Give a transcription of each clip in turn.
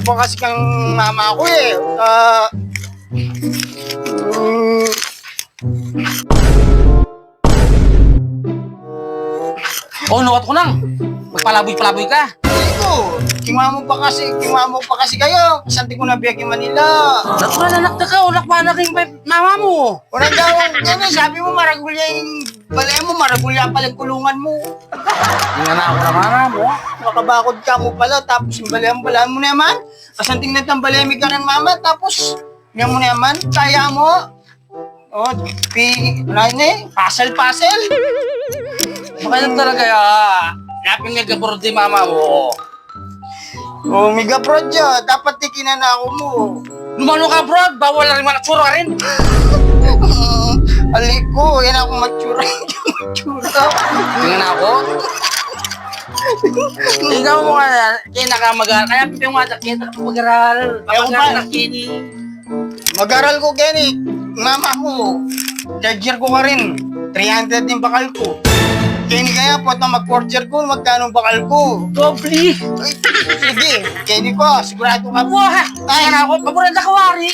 po kasi kang mama ko eh. Oh, nukat ko lang. Magpalaboy-palaboy ka. Ito, kimamo pa kasi kayo. Santi ko na biyak yung Manila. Natural anak na ka, ulak pa anak yung mama mo. Unang daw, gano'n, sabi mo maragulya yung balay mo, maragulya pala yung kulungan mo. Hindi na ako ng mama mo. Makabakod ka mo pala, tapos yung balayang mo naman. Kasanting na itang balayami ka ng mama, tapos yan mo naman, kaya mo. Oh, pasel. Makanya talaga ya. Yapin nga gabor di mama mo. Oh, mega prod ya, dapat tikinan na ako mo. Lumano ka bro, bawal na rin mga tsura rin. Aliko, yan ako matsura. Tingnan ako. Ikaw mo nga na, kaya nakamag-aral. Kaya piping mo ata, kaya nakamag-aral. Papag-aral na kini. Mag-aral ko, Kenny. Mama ko, charger ko ka rin. 300 din bakal ko. Kenny kaya po na mag-quarter ko, magkano bakal ko? Dobli. Ay, sige, Kenny ko, sigurado ka. Wah, tingnan ako, paborito na kawari.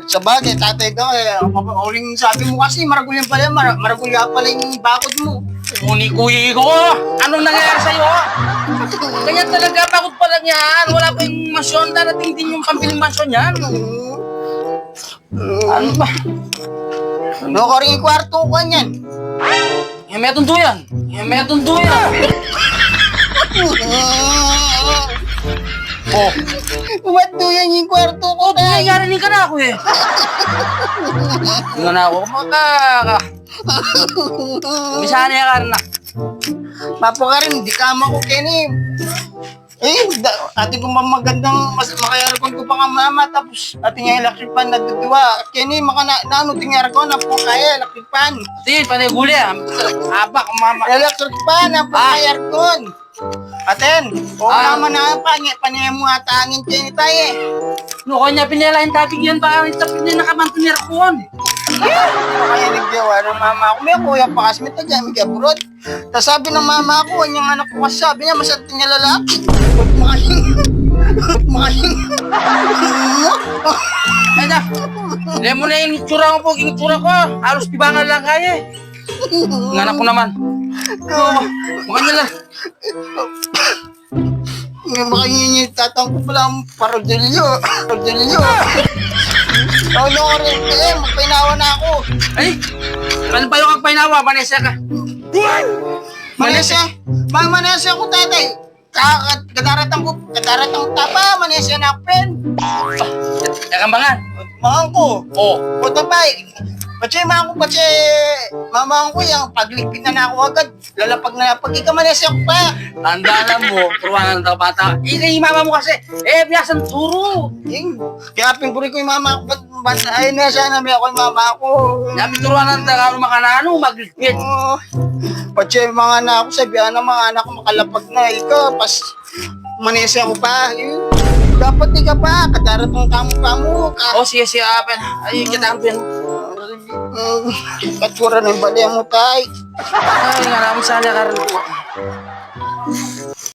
Sa bagay, tatay ka eh. Uling sabi mo kasi, maragulyan pala, maragulya pala yung bakod mo. Uni-kuyi ko. Anong nangyayari sa'yo? Kaya talaga, pagod pa lang yan. Wala pa yung masyon. Darating din yung pampiling masyon yan. Ano ba? No, ko rin yung kwarto ko yan. May tunduyan. May tunduyan. Oh, Ba't yan yung kwarto ko, tay? nangyayari ka na ako eh. Tingnan na ako. Misana ka rin na. Papo ka rin, di kama ko, Kenny. Ate ko magandang makayarkon ko pa nga mama, tapos ate nga electric pan nagdudua. Kenny, naano tingyar ko na po kaya electric pan. Tin, panay guli ah. Abak, mama. Electric pan na po kayarkon. Aten, naman na panay mo ata angin Kenny tayo eh. No, kanya pinelain tabig yan ba? Tapos na nakamantunir ko on. Kaya nagdiwa ng mama ko, may kuya pa kasi may taga may abroad. Tapos sabi ng mama ko, yung anak ko kasi sabi niya, masarap niya lalaki. Makaling. Ay na, alam mo na yung itsura ko po, yung itsura ko. Halos tibangan lang kaya eh. Ang anak ko naman. Makanya lang. Makingin tatang ko pala ang parodilyo. Oh, no, rin eh, magpainawa na ako. Ay, paano pa yung kagpainawa? Manesya ka. Manesya ko tatay. Kadaratang tapa, manesya na pen. Nakambangan. Mahang ko. Oh. Puto pa mama ko yung pagligpit na ako agad. Lalapag na pag ikamanesya ko pa. Tandaan mo, turuan ng bata. Ikay yung mama mo kasi. Biyasan turo. Kaya pinpuri ko yung mama ko. Ay na siya na may ako yung mama ko. Sabi turuan ng tagalo makanano, magligpit. Pache mga anak ko, sabihan ng mga anak ko makalapag na. Ikaw, pas manesya ko pa. Dapat di ka pa, kadaratong kamo-kamo. Sige, apen. Ay, kita ang pin. Katsura ng balya mo, tay. Ay, nga namin sana ka rin po.